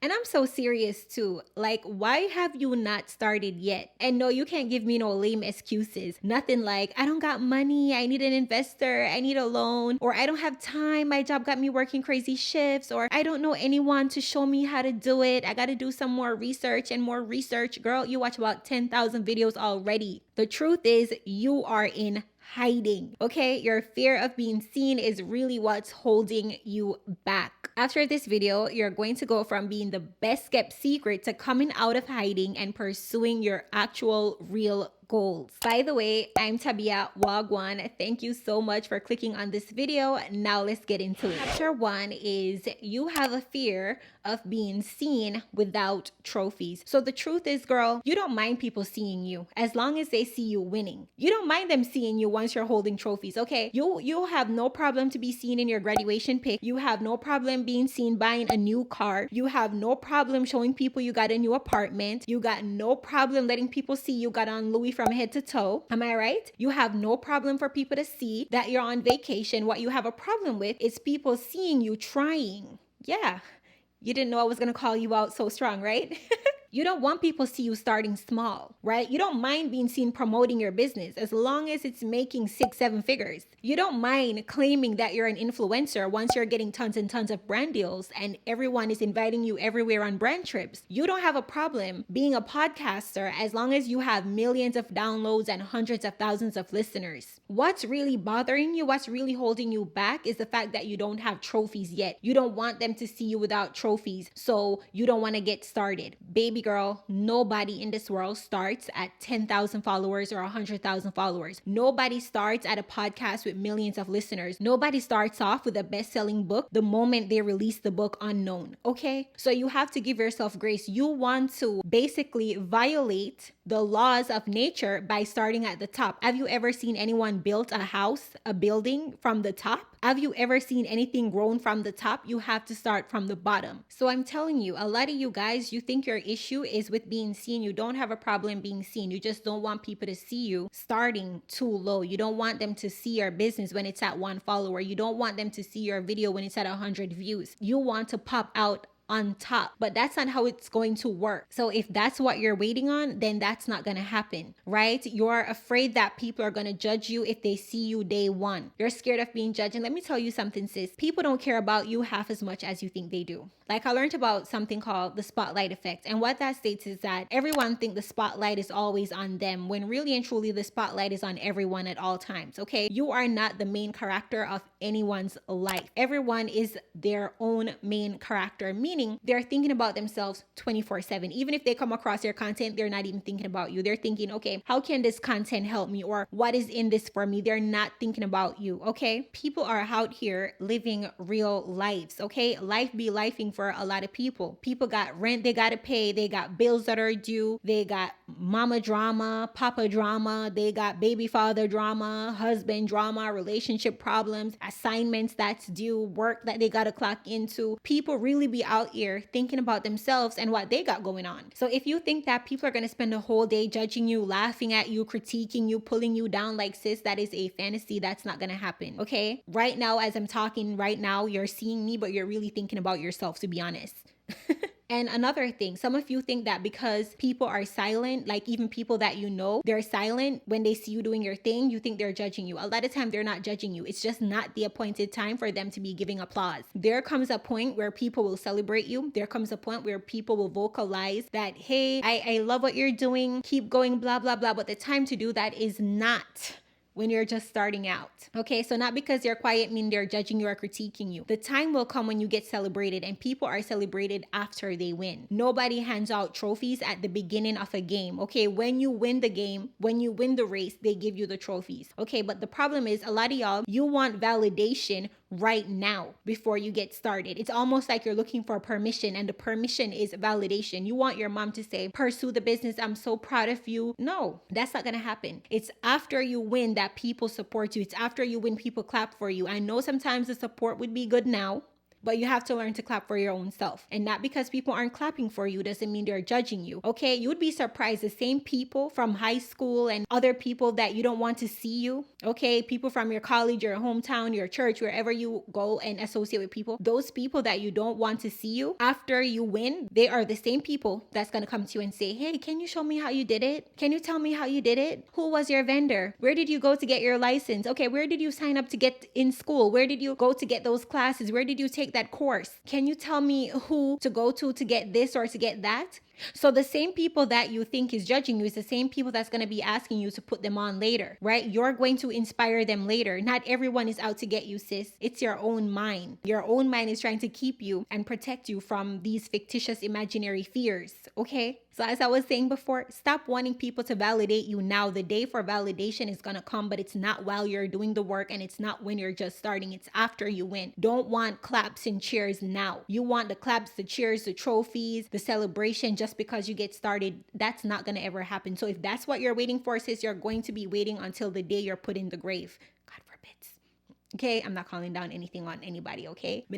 And I'm so serious too. Like, why have you not started yet? And no, you can't give me no lame excuses. Nothing like, I don't got money, I need an investor, I need a loan, or I don't have time, my job got me working crazy shifts, or I don't know anyone to show me how to do it. I gotta do some more research and more research. Girl, you watch about 10,000 videos already. The truth is, you are in hiding. Okay, your fear of being seen is really what's holding you back. After this video, you're going to go from being the best kept secret to coming out of hiding and pursuing your actual real goals. By the way, I'm Tabia Wagwan. Thank you so much for clicking on this video. Now let's get into it. Chapter 1 is you have a fear of being seen without trophies. So the truth is, girl, you don't mind people seeing you as long as they see you winning. You don't mind them seeing you once you're holding trophies, okay? You'll have no problem to be seen in your graduation pic. You have no problem being seen buying a new car. You have no problem showing people you got a new apartment. You got no problem letting people see you got on Louis from head to toe. Am I right? You have no problem for people to see that you're on vacation. What you have a problem with is people seeing you trying. Yeah. You didn't know I was going to call you out so strong, right? You don't want people to see you starting small, right? You don't mind being seen promoting your business as long as it's making 6-7 figures. You don't mind claiming that you're an influencer once you're getting tons and tons of brand deals and everyone is inviting you everywhere on brand trips. You don't have a problem being a podcaster as long as you have millions of downloads and hundreds of thousands of listeners. What's really bothering you, what's really holding you back is the fact that you don't have trophies yet. You don't want them to see you without trophies, so you don't want to get started. Baby girl, nobody in this world starts at 10,000 followers or 100,000 followers. Nobody starts at a podcast with millions of listeners. Nobody starts off with a best-selling book the moment they release the book unknown, okay? So you have to give yourself grace. You want to basically violate the laws of nature by starting at the top. Have you ever seen anyone build a house, a building from the top? Have you ever seen anything grown from the top? You have to start from the bottom. So I'm telling you, a lot of you guys, you think your issue is with being seen. You don't have a problem being seen. You just don't want people to see you starting too low. You don't want them to see your business when it's at 1 follower. You don't want them to see your video when it's at 100 views. You want to pop out on top, but that's not how it's going to work. So if that's what you're waiting on, then that's not going to happen, right? You're afraid that people are going to judge you if they see you day one. You're scared of being judged. And let me tell you something, sis. People don't care about you half as much as you think they do. Like, I learned about something called the spotlight effect. And what that states is that everyone thinks the spotlight is always on them, when really and truly the spotlight is on everyone at all times, okay? You are not the main character of anyone's life. Everyone is their own main character, meaning they're thinking about themselves 24/7. Even if they come across your content, they're not even thinking about you. They're thinking, okay, how can this content help me? Or what is in this for me? They're not thinking about you, okay? People are out here living real lives, okay? Life be lifing for a lot of people. People got rent they gotta pay. They got bills that are due. They got mama drama, papa drama. They got baby father drama, husband drama, relationship problems, assignments that's due, work that they gotta clock into. People really be out here thinking about themselves and what they got going on. So if you think that people are gonna spend a whole day judging you, laughing at you, critiquing you, pulling you down, like, sis, that is a fantasy. That's not gonna happen, okay? Right now, as I'm talking right now, you're seeing me, but you're really thinking about yourself, to be honest. And another thing, some of you think that because people are silent, like even people that you know, they're silent when they see you doing your thing, you think they're judging you. A lot of time they're not judging you. It's just not the appointed time for them to be giving applause. There comes a point where people will celebrate you. There comes a point where people will vocalize that, hey, I love what you're doing. Keep going, blah, blah, blah. But the time to do that is not when you're just starting out. Okay, so not because they're quiet mean they're judging you or critiquing you. The time will come when you get celebrated, and people are celebrated after they win. Nobody hands out trophies at the beginning of a game. Okay, when you win the game, when you win the race, they give you the trophies. Okay, but the problem is a lot of y'all, you want validation right now before you get started. It's almost like you're looking for permission, and the permission is validation. You want your mom to say, pursue the business, I'm so proud of you. No, that's not gonna happen. It's after you win that people support you. It's after you win people clap for you. I know sometimes the support would be good now, but you have to learn to clap for your own self. And not because people aren't clapping for you doesn't mean they're judging you. Okay, you would be surprised. The same people from high school and other people that you don't want to see you, Okay, people from your college, your hometown, your church, wherever you go and associate with people, those people that you don't want to see you after you win, they are the same people that's going to come to you and say, hey, can you show me how you did it? Can you tell me how you did it? Who was your vendor? Where did you go to get your license? Okay, where did you sign up to get in school? Where did you go to get those classes? Where did you take that course? Can you tell me who to go to get this or to get that? So the same people that you think is judging you is the same people that's going to be asking you to put them on later, right? You're going to inspire them later. Not everyone is out to get you, sis. It's your own mind. Your own mind is trying to keep you and protect you from these fictitious imaginary fears, okay? So as I was saying before, stop wanting people to validate you now. The day for validation is going to come, but it's not while you're doing the work, and it's not when you're just starting. It's after you win. Don't want claps and cheers now. You want the claps, the cheers, the trophies, the celebration just because you get started. That's not going to ever happen. So if that's what you're waiting for, sis, you're going to be waiting until the day you're put in the grave. God forbid. Okay, I'm not calling down anything on anybody, okay? So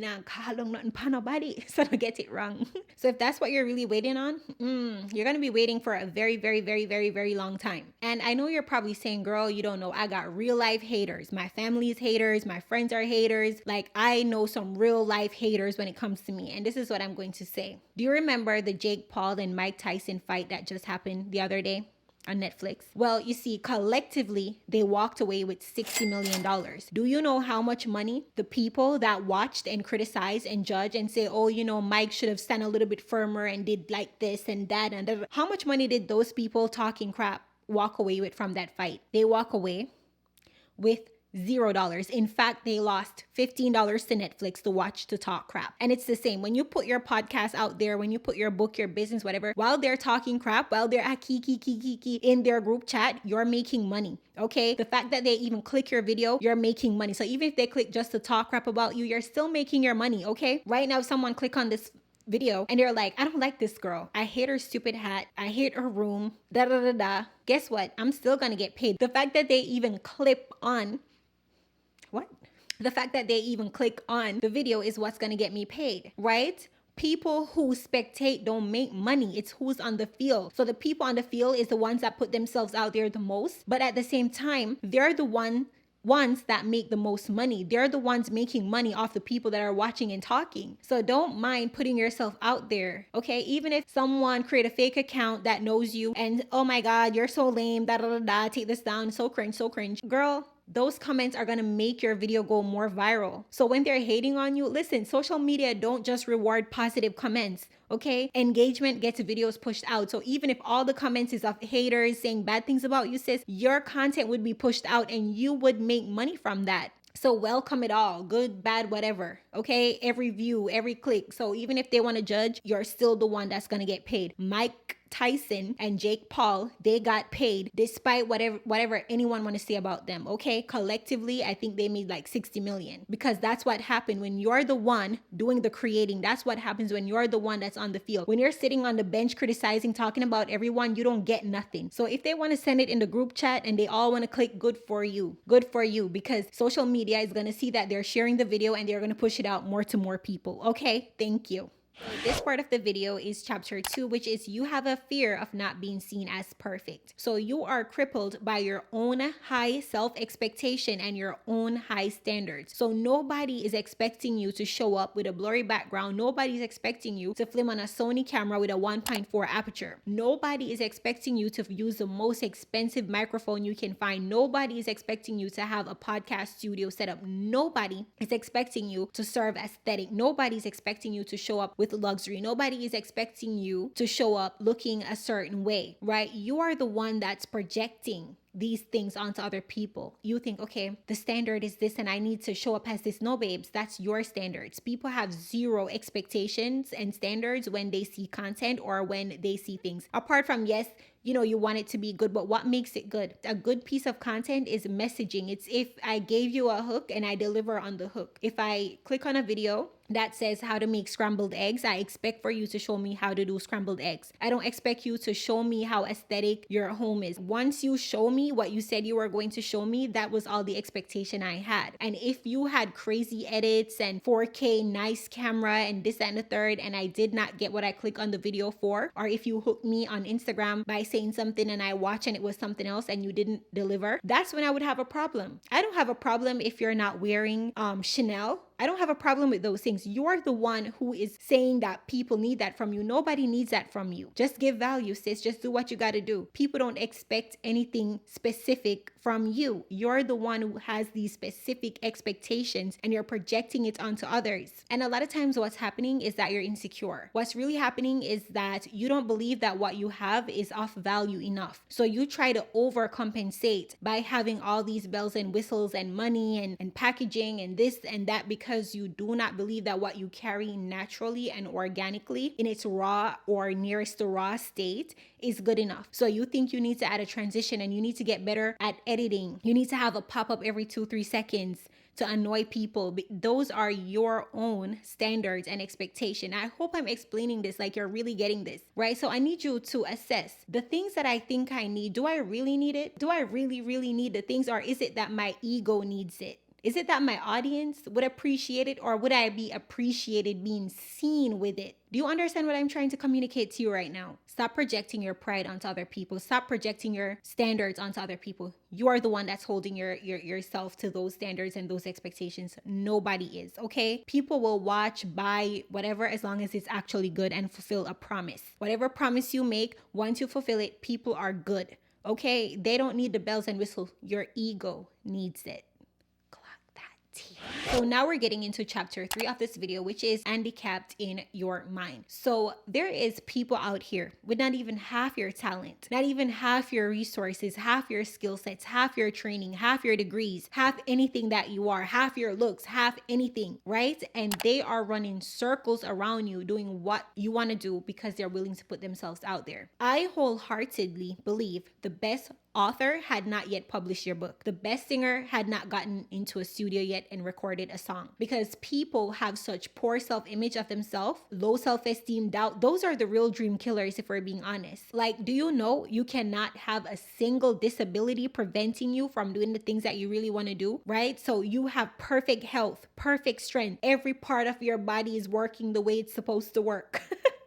don't get it wrong. So if that's what you're really waiting on, you're going to be waiting for a very, very, very, very, very long time. And I know you're probably saying, girl, you don't know. I got real life haters. My family's haters. My friends are haters. Like, I know some real life haters when it comes to me. And this is what I'm going to say. Do you remember the Jake Paul and Mike Tyson fight that just happened the other day on Netflix? Well, you see, collectively, they walked away with $60 million. Do you know how much money the people that watched and criticized and judged and say, oh, you know, Mike should have stand a little bit firmer and did like this and that and that. How much money did those people talking crap walk away with from that fight? They walk away with $0. In fact, they lost $15 to Netflix to watch to talk crap. And it's the same. When you put your podcast out there, when you put your book, your business, whatever, while they're talking crap, while they're at kiki in their group chat, you're making money. Okay? The fact that they even click your video, you're making money. So even if they click just to talk crap about you, you're still making your money. Okay? Right now, if someone click on this video and they're like, I don't like this girl. I hate her stupid hat. I hate her room. Da da da da. Guess what? I'm still gonna get paid. The fact that they even clip on the fact that they even click on the video is what's going to get me paid, right? People who spectate don't make money. It's who's on the field. So the people on the field is the ones that put themselves out there the most. But at the same time, they're the ones that make the most money. They're the ones making money off the people that are watching and talking. So don't mind putting yourself out there, okay? Even if someone create a fake account that knows you and, oh my God, you're so lame, da da da da, take this down, so cringe. Girl, those comments are going to make your video go more viral. So when they're hating on you, listen, social media don't just reward positive comments, okay? Engagement gets videos pushed out. So even if all the comments is of haters saying bad things about you, sis, your content would be pushed out and you would make money from that. So welcome it all, good, bad, whatever, okay? Every view, every click. So even if they want to judge, you're still the one that's going to get paid. Mike Tyson and Jake Paul, they got paid despite whatever anyone want to say about them, okay? Collectively, I think they made like 60 million because that's what happened when you're the one doing the creating. That's what happens when you're the one that's on the field. When you're sitting on the bench criticizing, talking about everyone, you don't get nothing. So if they want to send it in the group chat and they all want to click, good for you, because social media is going to see that they're sharing the video and they're going to push it out more to more people, okay? Thank you. So this part of the video is chapter 2, which is you have a fear of not being seen as perfect. So you are crippled by your own high self-expectation and your own high standards. So nobody is expecting you to show up with a blurry background. Nobody's expecting you to film on a Sony camera with a 1.4 aperture. Nobody is expecting you to use the most expensive microphone you can find. Nobody is expecting you to have a podcast studio set up. Nobody is expecting you to serve aesthetic. Nobody's expecting you to show up with luxury. Nobody is expecting you to show up looking a certain way, right? You are the one that's projecting these things onto other people. You think, okay, the standard is this and I need to show up as this. No, babes, that's your standards. People have zero expectations and standards when they see content or when they see things. Apart from, yes, you know, you want it to be good, but what makes it good? A good piece of content is messaging. It's if I gave you a hook and I deliver on the hook. If I click on a video that says how to make scrambled eggs, I expect for you to show me how to do scrambled eggs. I don't expect you to show me how aesthetic your home is. Once you show me me what you said you were going to show me, that was all the expectation I had. And if you had crazy edits and 4K nice camera and this and the third, and I did not get what I clicked on the video for, or if you hooked me on Instagram by saying something and I watch and it was something else and you didn't deliver, that's when I would have a problem. I don't have a problem if you're not wearing Chanel. I don't have a problem with those things. You're the one who is saying that people need that from you. Nobody needs that from you. Just give value, sis. Just do what you got to do. People don't expect anything specific from you. You're the one who has these specific expectations and you're projecting it onto others. And a lot of times what's happening is that you're insecure. What's really happening is that you don't believe that what you have is of value enough. So you try to overcompensate by having all these bells and whistles and money and packaging and this and that, because you do not believe that what you carry naturally and organically in its raw or nearest to raw state is good enough. So you think you need to add a transition and you need to get better at editing. You need to have a pop-up every 2-3 seconds to annoy people. Those are your own standards and expectation. I hope I'm explaining this like you're really getting this, right? So I need you to assess the things that I think I need. Do I really need it? Do I really need the things, or is it that my ego needs it? Is it that my audience would appreciate it, or would I be appreciated being seen with it? Do you understand what I'm trying to communicate to you right now? Stop projecting your pride onto other people. Stop projecting your standards onto other people. You are the one that's holding yourself to those standards and those expectations. Nobody is, okay? People will watch, buy, whatever, as long as it's actually good and fulfill a promise. Whatever promise you make, once you fulfill it, people are good, okay? They don't need the bells and whistles. Your ego needs it. So now we're getting into chapter 3 of this video, which is handicapped in your mind. So there is people out here with not even half your talent, not even half your resources, half your skill sets, half your training, half your degrees, half anything that you are, half your looks, half anything, right? And they are running circles around you doing what you want to do because they're willing to put themselves out there. I wholeheartedly believe the best author had not yet published your book. The best singer had not gotten into a studio yet and recorded a song, because people have such poor self-image of themselves, low self-esteem, doubt. Those are the real dream killers, if we're being honest. Like, do you know you cannot have a single disability preventing you from doing the things that you really want to do, right? So you have perfect health, perfect strength. Every part of your body is working the way it's supposed to work.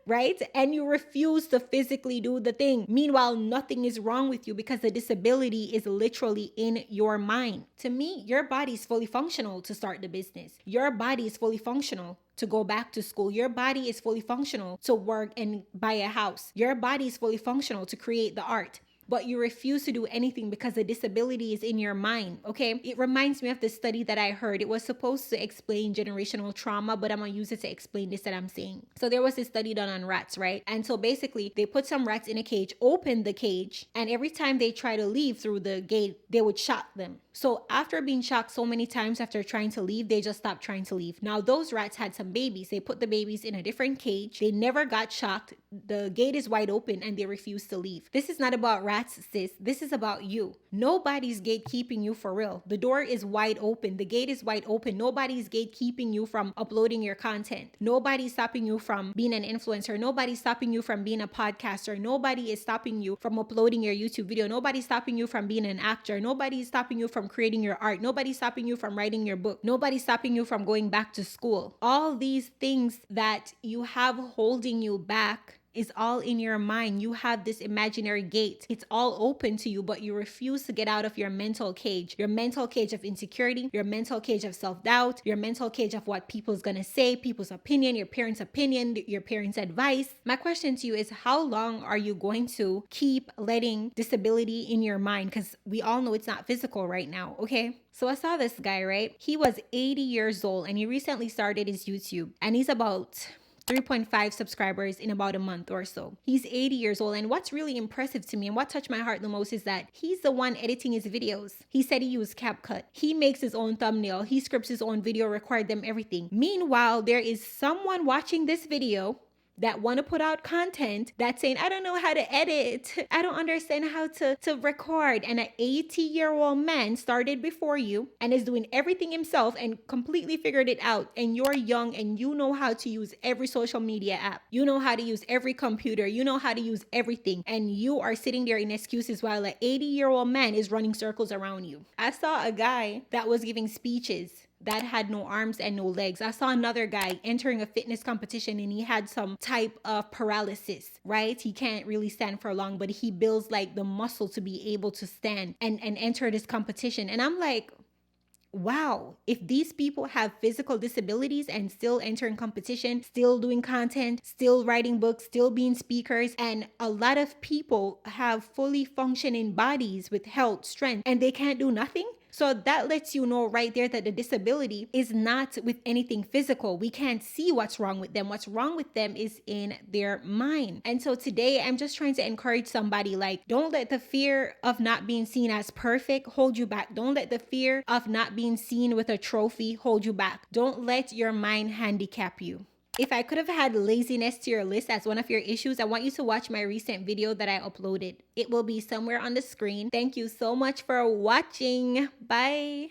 Right? And you refuse to physically do the thing. Meanwhile, nothing is wrong with you because the disability is literally in your mind. To me, your body is fully functional to start the business. Your body is fully functional to go back to school. Your body is fully functional to work and buy a house. Your body is fully functional to create the art. But you refuse to do anything because the disability is in your mind, okay? It reminds me of the study that I heard. It was supposed to explain generational trauma, but I'm gonna use it to explain this that I'm saying. So there was this study done on rats, right? And so basically, they put some rats in a cage, opened the cage, and every time they try to leave through the gate, they would shock them. So after being shocked so many times after trying to leave, they just stopped trying to leave. Now those rats had some babies. They put the babies in a different cage. They never got shocked. The gate is wide open and they refuse to leave. This is not about rats, sis. This is about you. Nobody's gatekeeping you for real. The door is wide open. The gate is wide open. Nobody's gatekeeping you from uploading your content. Nobody's stopping you from being an influencer. Nobody's stopping you from being a podcaster. Nobody is stopping you from uploading your YouTube video. Nobody's stopping you from being an actor. Nobody's stopping you from creating your art. Nobody's stopping you from writing your book. Nobody's stopping you from going back to school. All these things that you have holding you back is all in your mind. You have this imaginary gate. It's all open to you, but you refuse to get out of your mental cage of insecurity, your mental cage of self-doubt, your mental cage of what people's gonna say, people's opinion, your parents' opinion, your parents' advice. My question to you is, how long are you going to keep letting disability in your mind? Because we all know it's not physical right now, okay? So I saw this guy, right? He was 80 years old and he recently started his YouTube, and he's about 3.5 subscribers in about a month or so. He's 80 years old, and what's really impressive to me and what touched my heart the most is that he's the one editing his videos. He said he used CapCut. He makes his own thumbnail. He scripts his own video, record them, everything. Meanwhile, there is someone watching this video that want to put out content that's saying, I don't know how to edit. I don't understand how to record. And an 80-year-old man started before you and is doing everything himself and completely figured it out. And you're young and you know how to use every social media app. You know how to use every computer. You know how to use everything. And you are sitting there in excuses while an 80-year-old man is running circles around you. I saw a guy that was giving speeches that had no arms and no legs. I saw another guy entering a fitness competition and he had some type of paralysis, right? He can't really stand for long, but he builds like the muscle to be able to stand and enter this competition. And I'm like, wow, if these people have physical disabilities and still entering competition, still doing content, still writing books, still being speakers, and a lot of people have fully functioning bodies with health, strength, and they can't do nothing. So that lets you know right there that the disability is not with anything physical. We can't see what's wrong with them. What's wrong with them is in their mind. And so today I'm just trying to encourage somebody, like, don't let the fear of not being seen as perfect hold you back. Don't let the fear of not being seen with a trophy hold you back. Don't let your mind handicap you. If I could have had laziness to your list as one of your issues, I want you to watch my recent video that I uploaded. It will be somewhere on the screen. Thank you so much for watching. Bye.